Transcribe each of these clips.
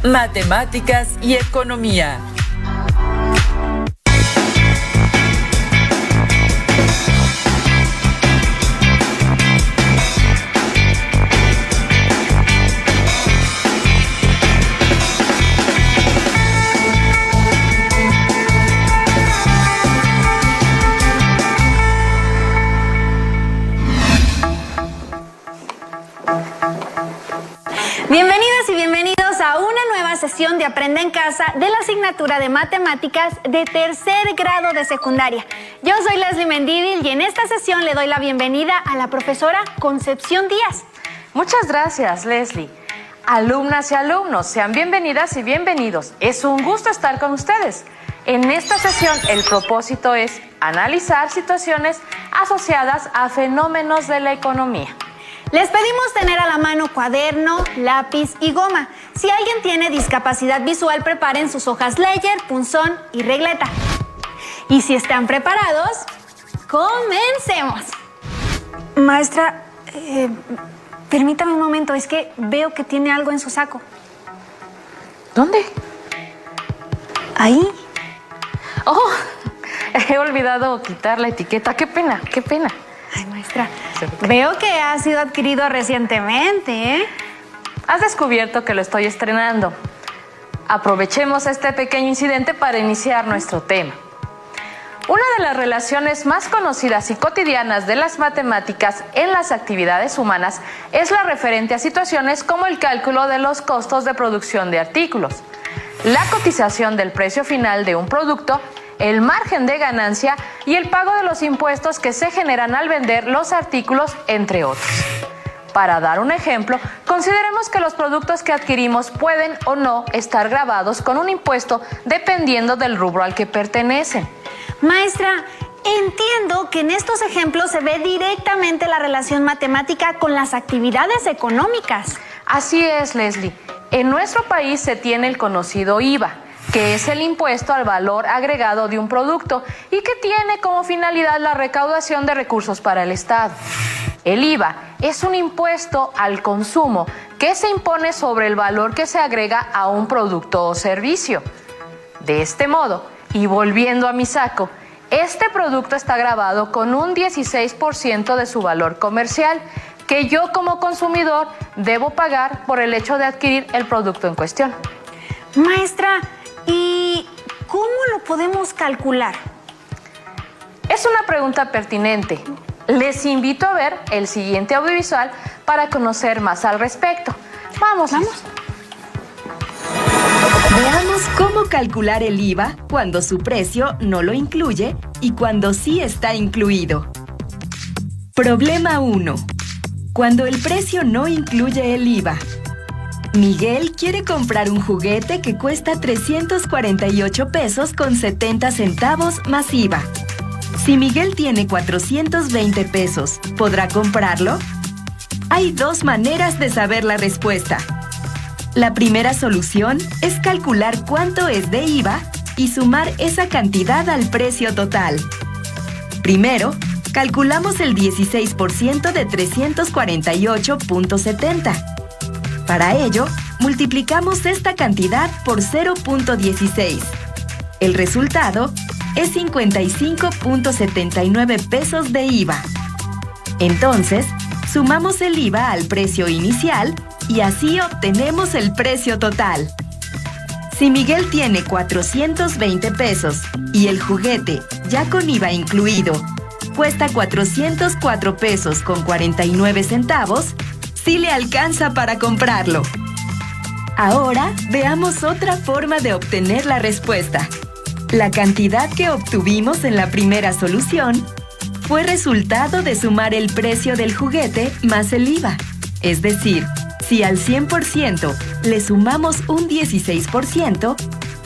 Matemáticas y economía. Bienvenidas y bienvenidos a una nueva sesión de Aprende en Casa de la asignatura de Matemáticas de tercer grado de secundaria. Yo soy Leslie Mendívil y en esta sesión le doy la bienvenida a la profesora Concepción Díaz. Muchas gracias, Leslie. Alumnas y alumnos, sean bienvenidas y bienvenidos. Es un gusto estar con ustedes. En esta sesión el propósito es analizar situaciones asociadas a fenómenos de la economía. Les pedimos tener a la mano cuaderno, lápiz y goma. Si alguien tiene discapacidad visual, preparen sus hojas Ledger, punzón y regleta. Y si están preparados, comencemos. Maestra, permítame un momento, es que veo que tiene algo en su saco. ¿Dónde? Ahí. Oh, he olvidado quitar la etiqueta. Qué pena, qué pena. Ay, maestra, veo que ha sido adquirido recientemente, ¿eh? Has descubierto que lo estoy estrenando. Aprovechemos este pequeño incidente para iniciar nuestro tema. Una de las relaciones más conocidas y cotidianas de las matemáticas en las actividades humanas es la referente a situaciones como el cálculo de los costos de producción de artículos, la cotización del precio final de un producto, el margen de ganancia y el pago de los impuestos que se generan al vender los artículos, entre otros. Para dar un ejemplo, consideremos que los productos que adquirimos pueden o no estar gravados con un impuesto dependiendo del rubro al que pertenecen. Maestra, entiendo que en estos ejemplos se ve directamente la relación matemática con las actividades económicas. Así es, Leslie. En nuestro país se tiene el conocido IVA, que es el impuesto al valor agregado de un producto y que tiene como finalidad la recaudación de recursos para el Estado. El IVA es un impuesto al consumo que se impone sobre el valor que se agrega a un producto o servicio. De este modo, y volviendo a mi saco, este producto está gravado con un 16% de su valor comercial que yo como consumidor debo pagar por el hecho de adquirir el producto en cuestión. Maestra, ¿y cómo lo podemos calcular? Es una pregunta pertinente. Les invito a ver el siguiente audiovisual para conocer más al respecto. Vamos. Veamos cómo calcular el IVA cuando su precio no lo incluye y cuando sí está incluido. Problema 1. Cuando el precio no incluye el IVA. Miguel quiere comprar un juguete que cuesta 348 pesos con 70 centavos más IVA. Si Miguel tiene 420 pesos, ¿podrá comprarlo? Hay dos maneras de saber la respuesta. La primera solución es calcular cuánto es de IVA y sumar esa cantidad al precio total. Primero, calculamos el 16% de 348.70. Para ello, multiplicamos esta cantidad por 0.16. El resultado es 55.79 pesos de IVA. Entonces, sumamos el IVA al precio inicial y así obtenemos el precio total. Si Miguel tiene 420 pesos y el juguete, ya con IVA incluido, cuesta 404 pesos con 49 centavos, sí le alcanza para comprarlo. Ahora veamos otra forma de obtener la respuesta. La cantidad que obtuvimos en la primera solución fue resultado de sumar el precio del juguete más el IVA. Es decir, si al 100% le sumamos un 16%,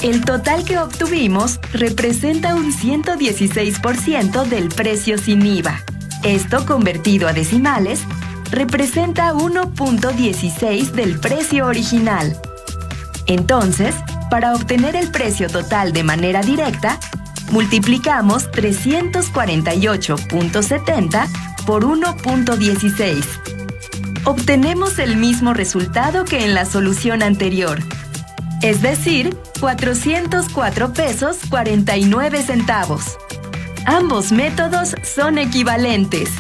el total que obtuvimos representa un 116% del precio sin IVA. Esto, convertido a decimales, representa 1.16 del precio original. Entonces, para obtener el precio total de manera directa, multiplicamos 348.70 por 1.16. obtenemos el mismo resultado que en la solución anterior. Es decir, 404 pesos 49 centavos. Ambos métodos son equivalentes.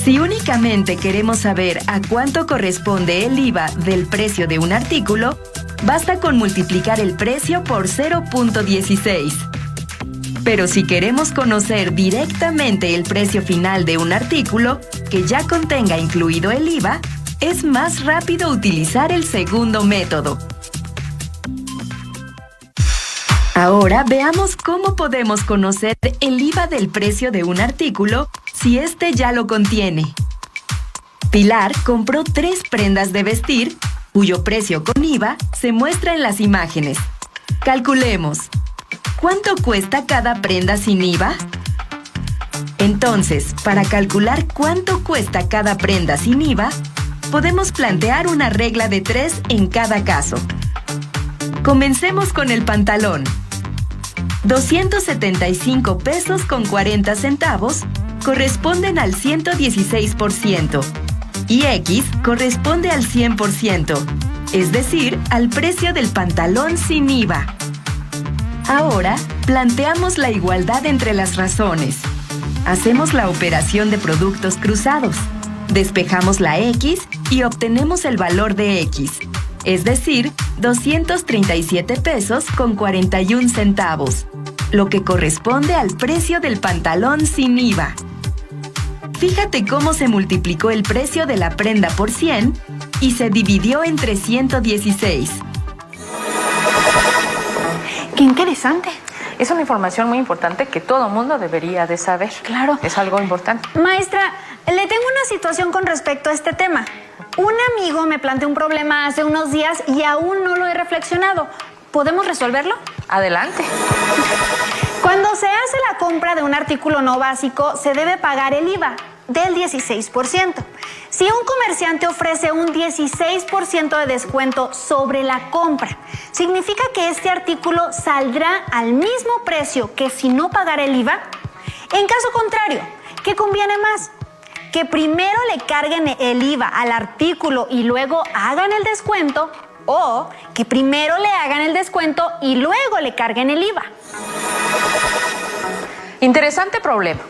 Si únicamente queremos saber a cuánto corresponde el IVA del precio de un artículo, basta con multiplicar el precio por 0.16. Pero si queremos conocer directamente el precio final de un artículo que ya contenga incluido el IVA, es más rápido utilizar el segundo método. Ahora veamos cómo podemos conocer el IVA del precio de un artículo si este ya lo contiene. Pilar compró 3 prendas de vestir, cuyo precio con IVA se muestra en las imágenes. Calculemos. ¿Cuánto cuesta cada prenda sin IVA? Entonces, para calcular cuánto cuesta cada prenda sin IVA, podemos plantear una regla de 3 en cada caso. Comencemos con el pantalón. 275 pesos con 40 centavos corresponden al 116% y X corresponde al 100%, es decir, al precio del pantalón sin IVA. Ahora, planteamos la igualdad entre las razones. Hacemos la operación de productos cruzados. Despejamos la X y obtenemos el valor de X, es decir, 237 pesos con 41 centavos, lo que corresponde al precio del pantalón sin IVA. Fíjate cómo se multiplicó el precio de la prenda por 100 y se dividió entre 116. ¡Qué interesante! Es una información muy importante que todo mundo debería de saber. Claro. Es algo importante. Maestra, le tengo una situación con respecto a este tema. Un amigo me planteó un problema hace unos días y aún no lo he reflexionado. ¿Podemos resolverlo? Adelante. Cuando se hace la compra de un artículo no básico, se debe pagar el IVA del 16%. Si un comerciante ofrece un 16% de descuento sobre la compra, ¿significa que este artículo saldrá al mismo precio que si no pagara el IVA? En caso contrario, ¿qué conviene más? ¿Que primero le carguen el IVA al artículo y luego hagan el descuento? ¿O que primero le hagan el descuento y luego le carguen el IVA? Interesante problema.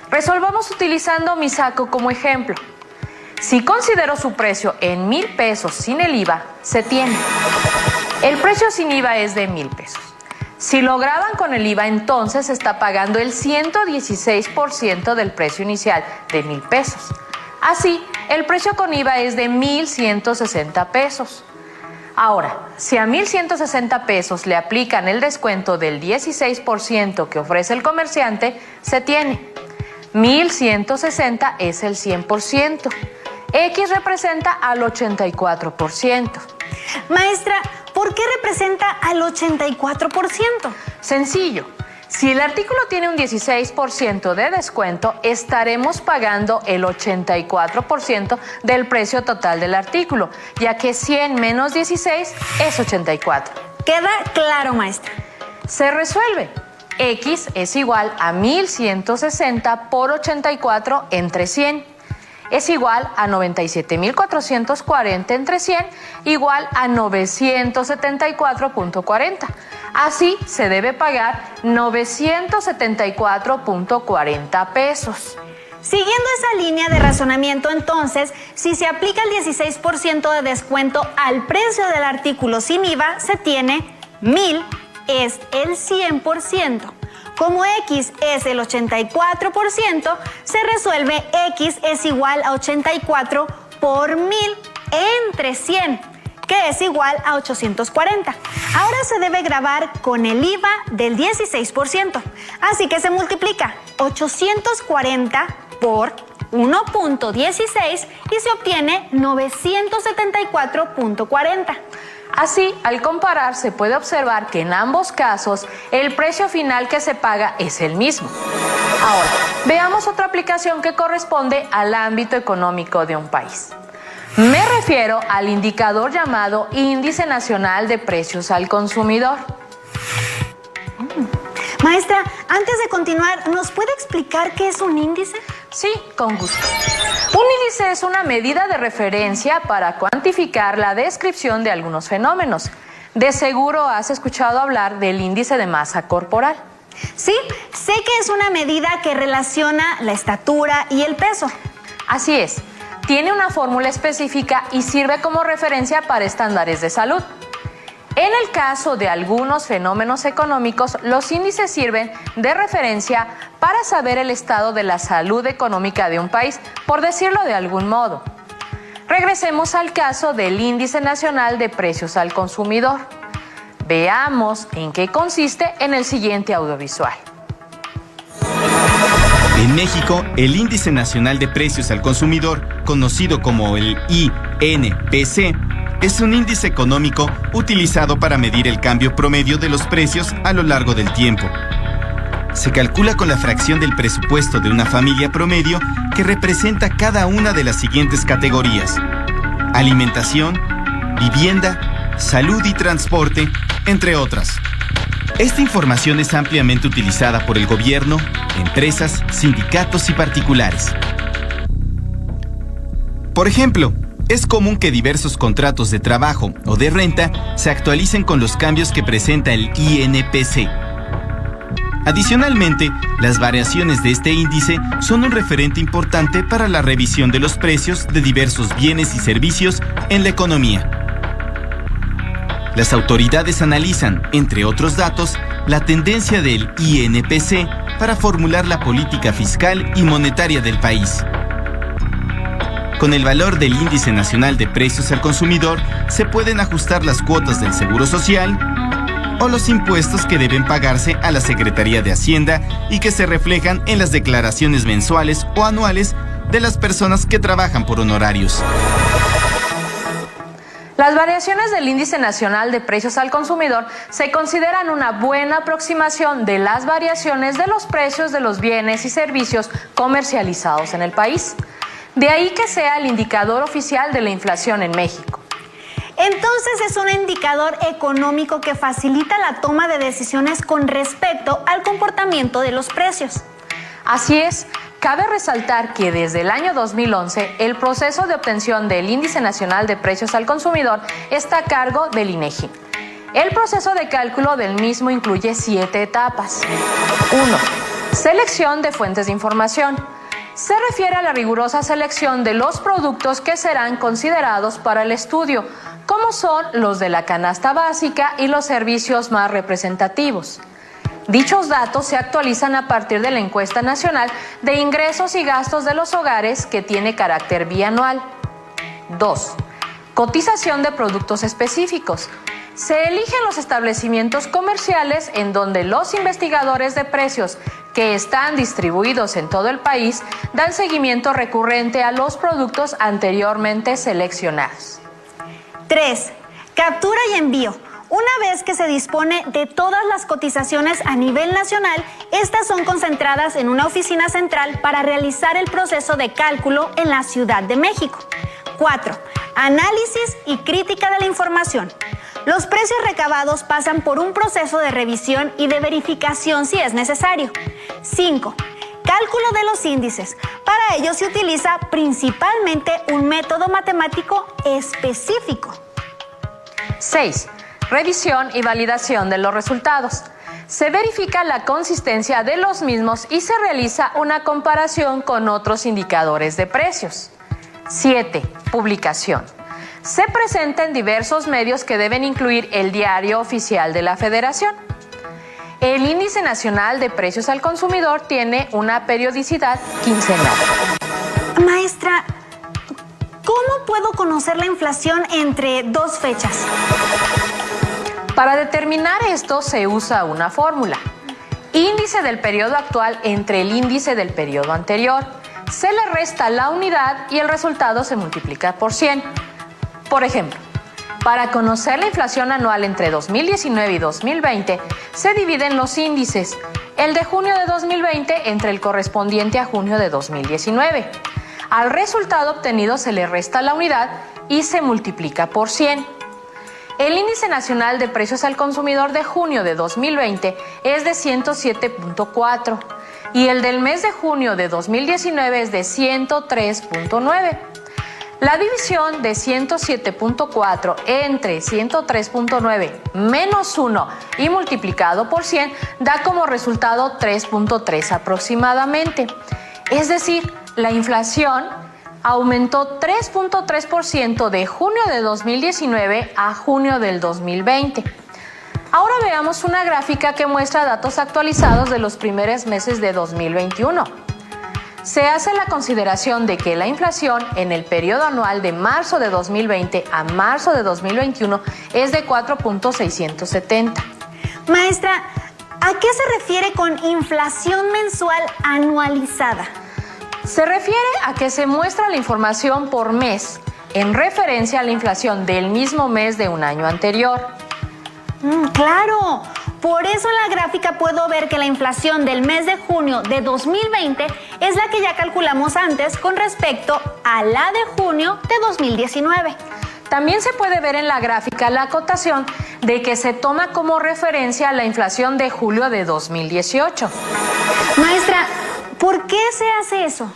Resolvamos utilizando mi saco como ejemplo. Si considero su precio en 1,000 pesos sin el IVA, se tiene. El precio sin IVA es de 1,000 pesos. Si lo graban con el IVA, entonces está pagando el 116% del precio inicial de 1,000 pesos. Así, el precio con IVA es de 1,160 pesos. Ahora, si a 1,160 pesos le aplican el descuento del 16% que ofrece el comerciante, se tiene. 1,160 es el 100%. X representa al 84%. Maestra, ¿por qué representa al 84%? Sencillo. Si el artículo tiene un 16% de descuento, estaremos pagando el 84% del precio total del artículo, ya que 100 menos 16 es 84. Queda claro, maestra. Se resuelve. X es igual a 1,160 por 84 entre 100. Es igual a 97,440 entre 100, igual a 974.40. Así se debe pagar 974.40 pesos. Siguiendo esa línea de razonamiento, entonces, si se aplica el 16% de descuento al precio del artículo sin IVA, se tiene 1,000 es el 100%. Como X es el 84%, se resuelve X es igual a 84 por 1,000 entre 100, que es igual a 840. Ahora se debe grabar con el IVA del 16%, así que se multiplica 840 por 1.16 y se obtiene 974.40. Así, al comparar, se puede observar que en ambos casos el precio final que se paga es el mismo. Ahora, veamos otra aplicación que corresponde al ámbito económico de un país. Me refiero al indicador llamado Índice Nacional de Precios al Consumidor. Maestra, antes de continuar, ¿nos puede explicar qué es un índice? Sí, con gusto. Un índice es una medida de referencia para cuantificar la descripción de algunos fenómenos. De seguro has escuchado hablar del índice de masa corporal. Sí, sé que es una medida que relaciona la estatura y el peso. Así es, tiene una fórmula específica y sirve como referencia para estándares de salud. En el caso de algunos fenómenos económicos, los índices sirven de referencia para saber el estado de la salud económica de un país, por decirlo de algún modo. Regresemos al caso del Índice Nacional de Precios al Consumidor. Veamos en qué consiste en el siguiente audiovisual. En México, el Índice Nacional de Precios al Consumidor, conocido como el INPC, es un índice económico utilizado para medir el cambio promedio de los precios a lo largo del tiempo. Se calcula con la fracción del presupuesto de una familia promedio que representa cada una de las siguientes categorías: alimentación, vivienda, salud y transporte, entre otras. Esta información es ampliamente utilizada por el gobierno, empresas, sindicatos y particulares. Por ejemplo, es común que diversos contratos de trabajo o de renta se actualicen con los cambios que presenta el INPC. Adicionalmente, las variaciones de este índice son un referente importante para la revisión de los precios de diversos bienes y servicios en la economía. Las autoridades analizan, entre otros datos, la tendencia del INPC para formular la política fiscal y monetaria del país. Con el valor del Índice Nacional de Precios al Consumidor, se pueden ajustar las cuotas del Seguro Social o los impuestos que deben pagarse a la Secretaría de Hacienda y que se reflejan en las declaraciones mensuales o anuales de las personas que trabajan por honorarios. Las variaciones del Índice Nacional de Precios al Consumidor se consideran una buena aproximación de las variaciones de los precios de los bienes y servicios comercializados en el país. De ahí que sea el indicador oficial de la inflación en México. Entonces es un indicador económico que facilita la toma de decisiones con respecto al comportamiento de los precios. Así es, cabe resaltar que desde el año 2011 el proceso de obtención del Índice Nacional de Precios al Consumidor está a cargo del INEGI. El proceso de cálculo del mismo incluye 7 etapas. 1. Selección de fuentes de información. Se refiere a la rigurosa selección de los productos que serán considerados para el estudio, como son los de la canasta básica y los servicios más representativos. Dichos datos se actualizan a partir de la encuesta nacional de ingresos y gastos de los hogares que tiene carácter bianual. 2. Cotización de productos específicos. Se eligen los establecimientos comerciales en donde los investigadores de precios que están distribuidos en todo el país dan seguimiento recurrente a los productos anteriormente seleccionados. 3. Captura y envío. Una vez que se dispone de todas las cotizaciones a nivel nacional, estas son concentradas en una oficina central para realizar el proceso de cálculo en la Ciudad de México. 4. Análisis y crítica de la información. Los precios recabados pasan por un proceso de revisión y de verificación si es necesario. 5. Cálculo de los índices. Para ello se utiliza principalmente un método matemático específico. 6. Revisión y validación de los resultados. Se verifica la consistencia de los mismos y se realiza una comparación con otros indicadores de precios. 7. Publicación. Se presenta en diversos medios que deben incluir el Diario Oficial de la Federación. El Índice Nacional de Precios al Consumidor tiene una periodicidad quincenal. Maestra, ¿cómo puedo conocer la inflación entre dos fechas? Para determinar esto se usa una fórmula. Índice del periodo actual entre el índice del periodo anterior. Se le resta la unidad y el resultado se multiplica por 100. Por ejemplo, para conocer la inflación anual entre 2019 y 2020, se dividen los índices. El de junio de 2020 entre el correspondiente a junio de 2019. Al resultado obtenido se le resta la unidad y se multiplica por 100. El Índice Nacional de Precios al Consumidor de junio de 2020 es de 107.4 y el del mes de junio de 2019 es de 103.9. La división de 107.4 entre 103.9 menos 1 y multiplicado por 100 da como resultado 3.3 aproximadamente. Es decir, la inflación aumentó 3.3% de junio de 2019 a junio del 2020. Ahora veamos una gráfica que muestra datos actualizados de los primeros meses de 2021. Se hace la consideración de que la inflación en el periodo anual de marzo de 2020 a marzo de 2021 es de 4.670. Maestra, ¿a qué se refiere con inflación mensual anualizada? Se refiere a que se muestra la información por mes en referencia a la inflación del mismo mes de un año anterior. ¡Claro! Por eso en la gráfica puedo ver que la inflación del mes de junio de 2020 es la que ya calculamos antes con respecto a la de junio de 2019. También se puede ver en la gráfica la acotación de que se toma como referencia la inflación de julio de 2018. Maestra, ¿por qué se hace eso?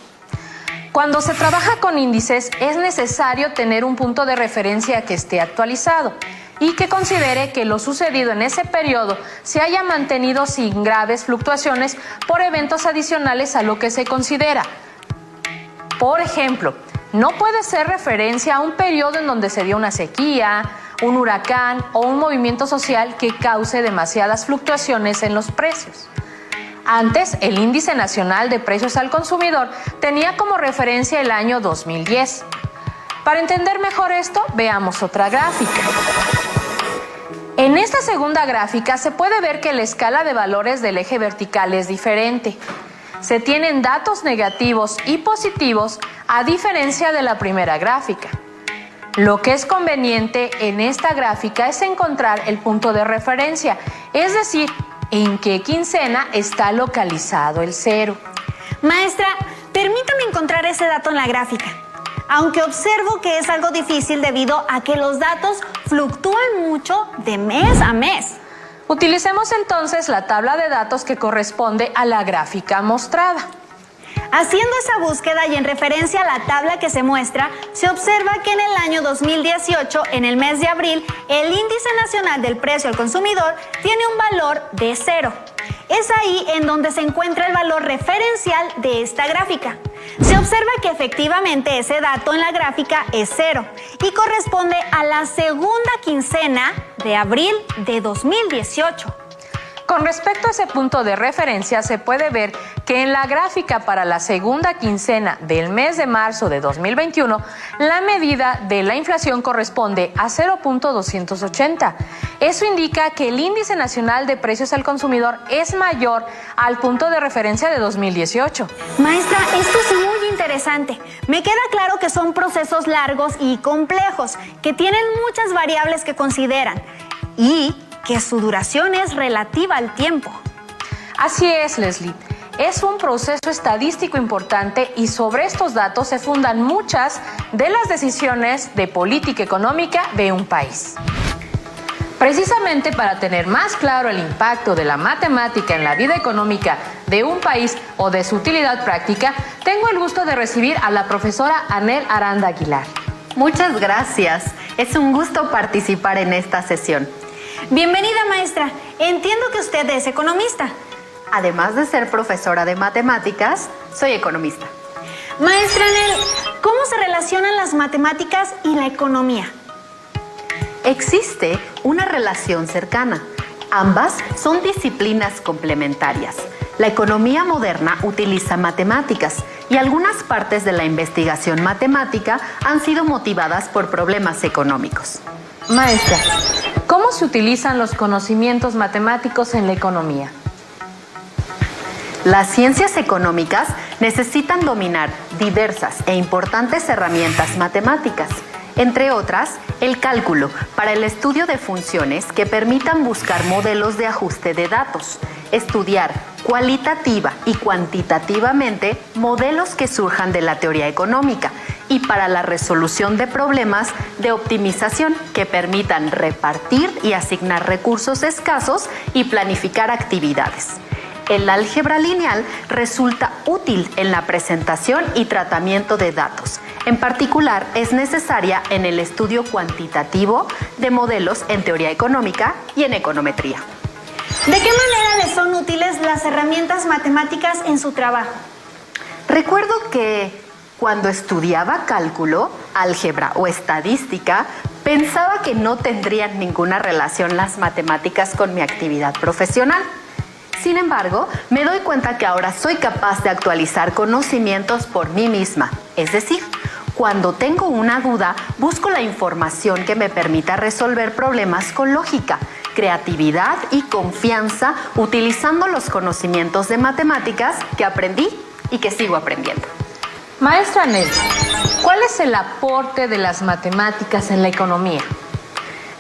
Cuando se trabaja con índices es necesario tener un punto de referencia que esté actualizado y que considere que lo sucedido en ese periodo se haya mantenido sin graves fluctuaciones por eventos adicionales a lo que se considera. Por ejemplo, no puede ser referencia a un periodo en donde se dio una sequía, un huracán o un movimiento social que cause demasiadas fluctuaciones en los precios. Antes, el Índice Nacional de Precios al Consumidor tenía como referencia el año 2010. Para entender mejor esto, veamos otra gráfica. En esta segunda gráfica se puede ver que la escala de valores del eje vertical es diferente. Se tienen datos negativos y positivos a diferencia de la primera gráfica. Lo que es conveniente en esta gráfica es encontrar el punto de referencia, es decir, en qué quincena está localizado el cero. Maestra, permítame encontrar ese dato en la gráfica. Aunque observo que es algo difícil debido a que los datos fluctúan mucho de mes a mes. Utilicemos entonces la tabla de datos que corresponde a la gráfica mostrada. Haciendo esa búsqueda y en referencia a la tabla que se muestra, se observa que en el año 2018, en el mes de abril, el Índice Nacional del Precio al Consumidor tiene un valor de 0. Es ahí en donde se encuentra el valor referencial de esta gráfica. Se observa que efectivamente ese dato en la gráfica es 0 y corresponde a la segunda quincena de abril de 2018. Con respecto a ese punto de referencia, se puede ver que en la gráfica para la segunda quincena del mes de marzo de 2021, la medida de la inflación corresponde a 0.280. Eso indica que el Índice Nacional de Precios al Consumidor es mayor al punto de referencia de 2018. Maestra, esto es muy interesante. Me queda claro que son procesos largos y complejos, que tienen muchas variables que consideran y que su duración es relativa al tiempo. Así es, Leslie. Es un proceso estadístico importante y sobre estos datos se fundan muchas de las decisiones de política económica de un país. Precisamente para tener más claro el impacto de la matemática en la vida económica de un país o de su utilidad práctica, tengo el gusto de recibir a la profesora Anel Aranda Aguilar. Muchas gracias. Es un gusto participar en esta sesión. Bienvenida, maestra. Entiendo que usted es economista. Además de ser profesora de matemáticas, soy economista. Maestra Anel, ¿cómo se relacionan las matemáticas y la economía? Existe una relación cercana. Ambas son disciplinas complementarias. La economía moderna utiliza matemáticas y algunas partes de la investigación matemática han sido motivadas por problemas económicos. Maestra, ¿cómo se utilizan los conocimientos matemáticos en la economía? Las ciencias económicas necesitan dominar diversas e importantes herramientas matemáticas, entre otras, el cálculo para el estudio de funciones que permitan buscar modelos de ajuste de datos, estudiar cualitativa y cuantitativamente modelos que surjan de la teoría económica y para la resolución de problemas de optimización que permitan repartir y asignar recursos escasos y planificar actividades. El álgebra lineal resulta útil en la presentación y tratamiento de datos. En particular, es necesaria en el estudio cuantitativo de modelos en teoría económica y en econometría. ¿De qué manera les son útiles las herramientas matemáticas en su trabajo? Recuerdo que cuando estudiaba cálculo, álgebra o estadística, pensaba que no tendrían ninguna relación las matemáticas con mi actividad profesional. Sin embargo, me doy cuenta que ahora soy capaz de actualizar conocimientos por mí misma. Es decir, cuando tengo una duda, busco la información que me permita resolver problemas con lógica, creatividad y confianza, utilizando los conocimientos de matemáticas que aprendí y que sigo aprendiendo. Maestra Anel, ¿cuál es el aporte de las matemáticas en la economía?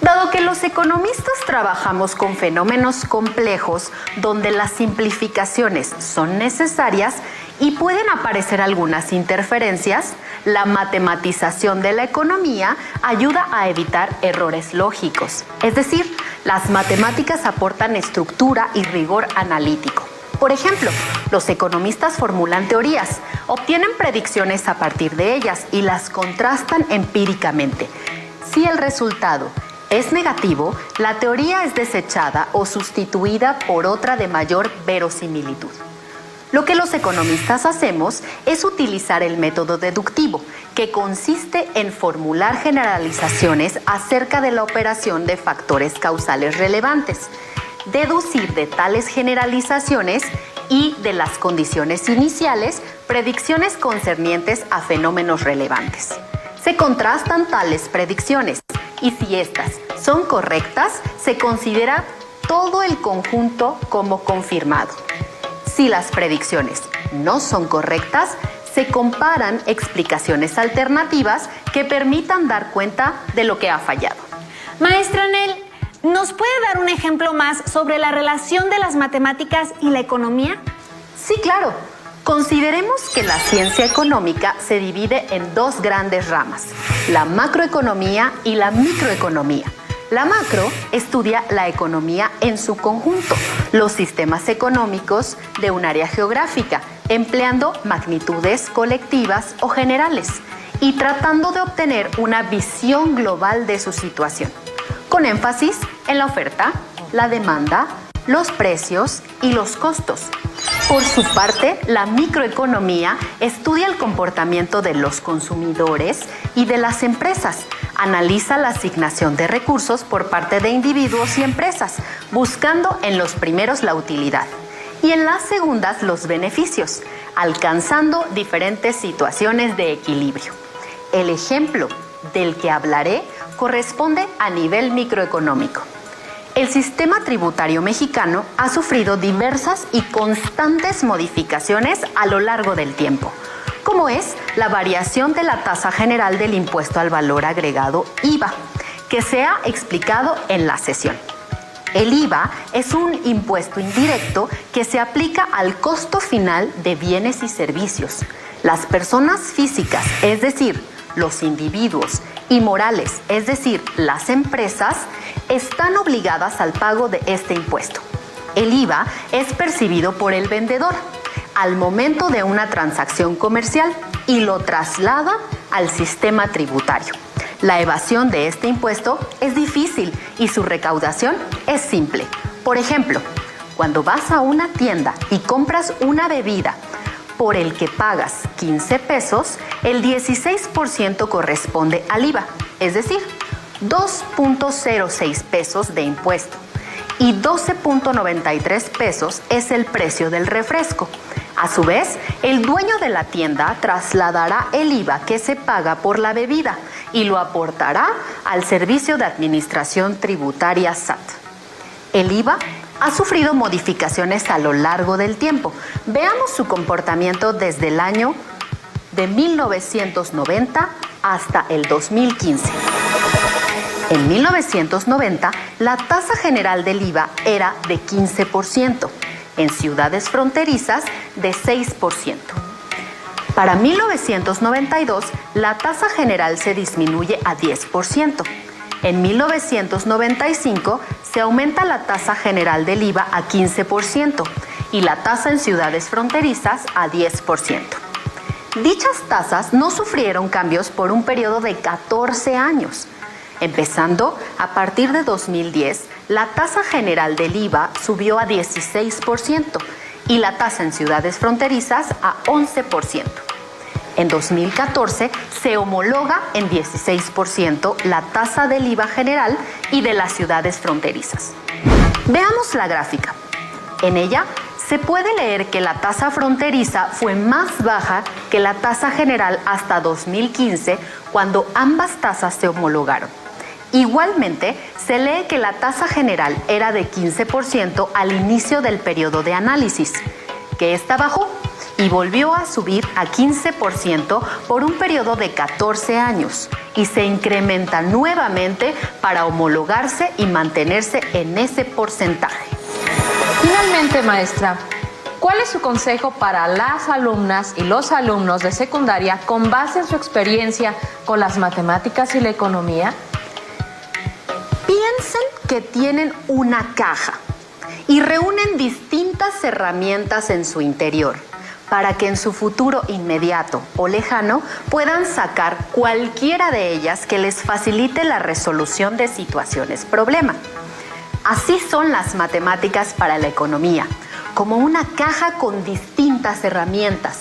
Dado que los economistas trabajamos con fenómenos complejos donde las simplificaciones son necesarias y pueden aparecer algunas interferencias, la matematización de la economía ayuda a evitar errores lógicos. Es decir, las matemáticas aportan estructura y rigor analítico. Por ejemplo, los economistas formulan teorías, obtienen predicciones a partir de ellas y las contrastan empíricamente. Si el resultado es negativo, la teoría es desechada o sustituida por otra de mayor verosimilitud. Lo que los economistas hacemos es utilizar el método deductivo, que consiste en formular generalizaciones acerca de la operación de factores causales relevantes, deducir de tales generalizaciones y de las condiciones iniciales predicciones concernientes a fenómenos relevantes. Se contrastan tales predicciones y si éstas son correctas, se considera todo el conjunto como confirmado. Si las predicciones no son correctas, se comparan explicaciones alternativas que permitan dar cuenta de lo que ha fallado. Maestra Anel, ¿nos puede dar un ejemplo más sobre la relación de las matemáticas y la economía? Sí, claro. Consideremos que la ciencia económica se divide en dos grandes ramas, la macroeconomía y la microeconomía. La macro estudia la economía en su conjunto, los sistemas económicos de un área geográfica, empleando magnitudes colectivas o generales y tratando de obtener una visión global de su situación, con énfasis en la oferta, la demanda, los precios y los costos. Por su parte, la microeconomía estudia el comportamiento de los consumidores y de las empresas. Analiza la asignación de recursos por parte de individuos y empresas, buscando en los primeros la utilidad y en las segundas los beneficios, alcanzando diferentes situaciones de equilibrio. El ejemplo del que hablaré corresponde a nivel microeconómico. El sistema tributario mexicano ha sufrido diversas y constantes modificaciones a lo largo del tiempo, como es la variación de la tasa general del impuesto al valor agregado IVA, que se ha explicado en la sesión. El IVA es un impuesto indirecto que se aplica al costo final de bienes y servicios. Las personas físicas, es decir, los individuos, y morales, es decir, las empresas, están obligadas al pago de este impuesto. El IVA es percibido por el vendedor al momento de una transacción comercial y lo traslada al sistema tributario. La evasión de este impuesto es difícil y su recaudación es simple. Por ejemplo, cuando vas a una tienda y compras una bebida por el que pagas 15 pesos, el 16% corresponde al IVA, es decir, 2.06 pesos de impuesto, y 12.93 pesos es el precio del refresco. A su vez, el dueño de la tienda trasladará el IVA que se paga por la bebida y lo aportará al Servicio de Administración Tributaria SAT. El IVA ha sufrido modificaciones a lo largo del tiempo. Veamos su comportamiento desde el año de 1990 hasta el 2015. En 1990, la tasa general del IVA era de 15%, en ciudades fronterizas de 6%. Para 1992, la tasa general se disminuye a 10%. En 1995 se aumenta la tasa general del IVA a 15% y la tasa en ciudades fronterizas a 10%. Dichas tasas no sufrieron cambios por un periodo de 14 años. Empezando a partir de 2010, la tasa general del IVA subió a 16% y la tasa en ciudades fronterizas a 11%. En 2014 se homologa en 16% la tasa del IVA general y de las ciudades fronterizas. Veamos la gráfica. En ella se puede leer que la tasa fronteriza fue más baja que la tasa general hasta 2015, cuando ambas tasas se homologaron. Igualmente, se lee que la tasa general era de 15% al inicio del periodo de análisis, que esta bajó y volvió a subir a 15% por un periodo de 14 años y se incrementa nuevamente para homologarse y mantenerse en ese porcentaje. Finalmente, maestra, ¿cuál es su consejo para las alumnas y los alumnos de secundaria con base en su experiencia con las matemáticas y la economía? Piensen que tienen una caja y reúnen distintas herramientas en su interior para que en su futuro inmediato o lejano puedan sacar cualquiera de ellas que les facilite la resolución de situaciones problema. Así son las matemáticas para la economía, como una caja con distintas herramientas.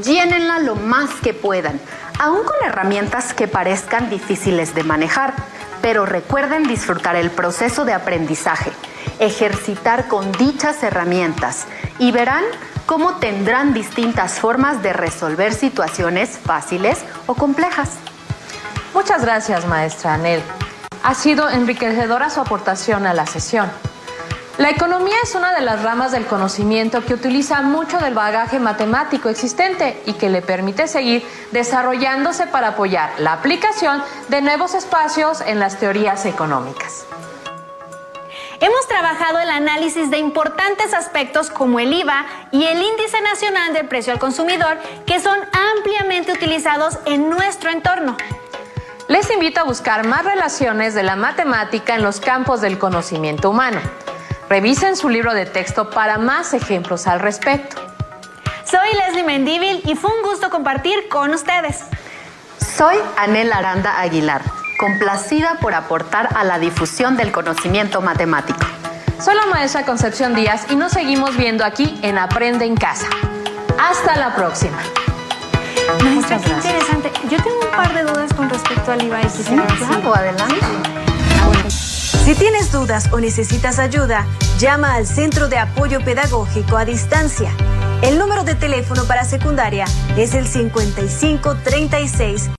Llénenla lo más que puedan, aun con herramientas que parezcan difíciles de manejar, pero recuerden disfrutar el proceso de aprendizaje, ejercitar con dichas herramientas y verán cómo tendrán distintas formas de resolver situaciones fáciles o complejas. Muchas gracias, maestra Anel. Ha sido enriquecedora su aportación a la sesión. La economía es una de las ramas del conocimiento que utiliza mucho del bagaje matemático existente y que le permite seguir desarrollándose para apoyar la aplicación de nuevos espacios en las teorías económicas. Hemos trabajado el análisis de importantes aspectos como el IVA y el Índice Nacional del Precio al Consumidor, que son ampliamente utilizados en nuestro entorno. Les invito a buscar más relaciones de la matemática en los campos del conocimiento humano. Revisen su libro de texto para más ejemplos al respecto. Soy Leslie Mendívil y fue un gusto compartir con ustedes. Soy Anel Aranda Aguilar, complacida por aportar a la difusión del conocimiento matemático. Soy la maestra Concepción Díaz y nos seguimos viendo aquí en Aprende en Casa. Hasta la próxima. Maestra, qué interesante. Yo tengo un par de dudas con respecto al IVA. Claro, adelante. Si tienes dudas o necesitas ayuda, llama al Centro de Apoyo Pedagógico a Distancia. El número de teléfono para secundaria es el 5536